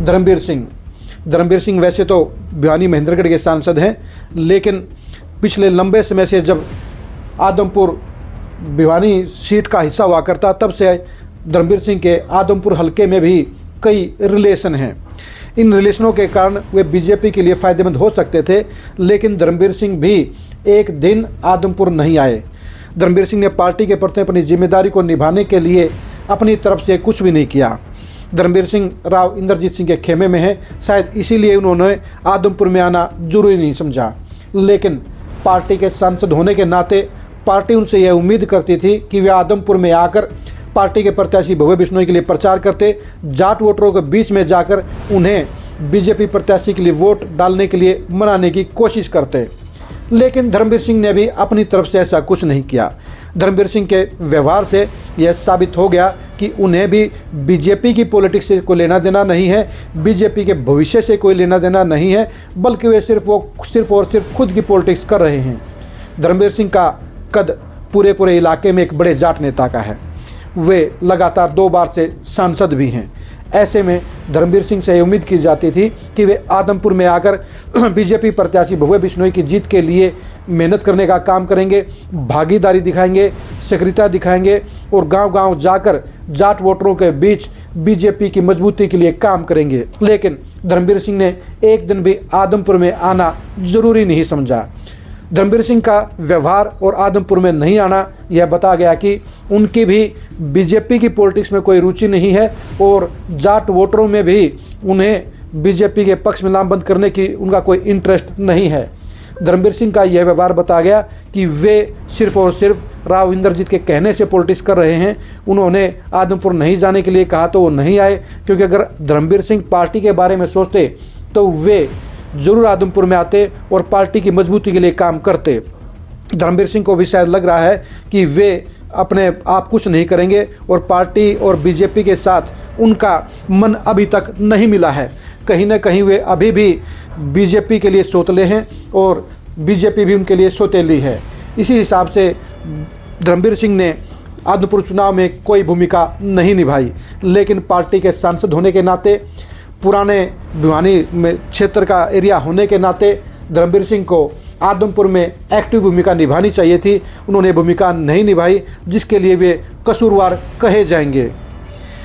धर्मवीर सिंह वैसे तो भिवानी महेंद्रगढ़ के सांसद हैं, लेकिन पिछले लंबे समय से जब आदमपुर भिवानी सीट का हिस्सा हुआ करता तब से धर्मवीर सिंह के आदमपुर हलके में भी कई रिलेशन हैं। इन रिलेशनों के कारण वे बीजेपी के लिए फ़ायदेमंद हो सकते थे, लेकिन धर्मवीर सिंह भी एक दिन आदमपुर नहीं आए। धर्मवीर सिंह ने पार्टी के प्रति अपनी जिम्मेदारी को निभाने के लिए अपनी तरफ से कुछ भी नहीं किया। धर्मवीर सिंह राव इंद्रजीत सिंह के खेमे में है, शायद इसीलिए उन्होंने आदमपुर में आना जरूरी नहीं समझा। लेकिन पार्टी के सांसद होने के नाते पार्टी उनसे यह उम्मीद करती थी कि वे आदमपुर में आकर पार्टी के प्रत्याशी भव्य बिश्नोई के लिए प्रचार करते, जाट वोटरों के बीच में जाकर उन्हें बीजेपी प्रत्याशी के लिए वोट डालने के लिए मनाने की कोशिश करते। लेकिन धर्मवीर सिंह ने भी अपनी तरफ से ऐसा कुछ नहीं किया। धर्मवीर सिंह के व्यवहार से यह साबित हो गया कि उन्हें भी बीजेपी की पॉलिटिक्स से कोई लेना देना नहीं है, बीजेपी के भविष्य से कोई लेना देना नहीं है, बल्कि वे सिर्फ और सिर्फ खुद की पॉलिटिक्स कर रहे हैं। धर्मवीर सिंह का कद पूरे इलाके में एक बड़े जाट नेता का है। वे लगातार 2 बार से सांसद भी हैं। ऐसे में धर्मवीर सिंह से उम्मीद की जाती थी कि वे आदमपुर में आकर बीजेपी प्रत्याशी भव्य बिश्नोई की जीत के लिए मेहनत करने का काम करेंगे, भागीदारी दिखाएंगे, सक्रियता दिखाएंगे और गांव-गांव जाकर जाट वोटरों के बीच बीजेपी की मजबूती के लिए काम करेंगे। लेकिन धर्मवीर सिंह ने एक दिन भी आदमपुर में आना जरूरी नहीं समझा। धर्मवीर सिंह का व्यवहार और आदमपुर में नहीं आना यह बता गया कि उनकी भी बीजेपी की पॉलिटिक्स में कोई रुचि नहीं है और जाट वोटरों में भी उन्हें बीजेपी के पक्ष में लामबंद करने की उनका कोई इंटरेस्ट नहीं है। धर्मवीर सिंह का यह व्यवहार बता गया कि वे सिर्फ और सिर्फ राव इंद्रजीत के कहने से पॉलिटिक्स कर रहे हैं। उन्होंने आदमपुर नहीं जाने के लिए कहा तो वो नहीं आए, क्योंकि अगर धर्मवीर सिंह पार्टी के बारे में सोचते तो वे जरूर आदमपुर में आते और पार्टी की मजबूती के लिए काम करते। धर्मवीर सिंह को भी शायद लग रहा है कि वे अपने आप कुछ नहीं करेंगे और पार्टी और बीजेपी के साथ उनका मन अभी तक नहीं मिला है। कहीं ना कहीं वे अभी भी बीजेपी के लिए सोतले हैं और बीजेपी भी उनके लिए सोतेली है। इसी हिसाब से धर्मवीर सिंह ने आदमपुर चुनाव में कोई भूमिका नहीं निभाई, लेकिन पार्टी के सांसद होने के नाते, पुराने भिवानी में क्षेत्र का एरिया होने के नाते धर्मवीर सिंह को आदमपुर में एक्टिव भूमिका निभानी चाहिए थी। उन्होंने भूमिका नहीं निभाई, जिसके लिए वे कसूरवार कहे जाएंगे।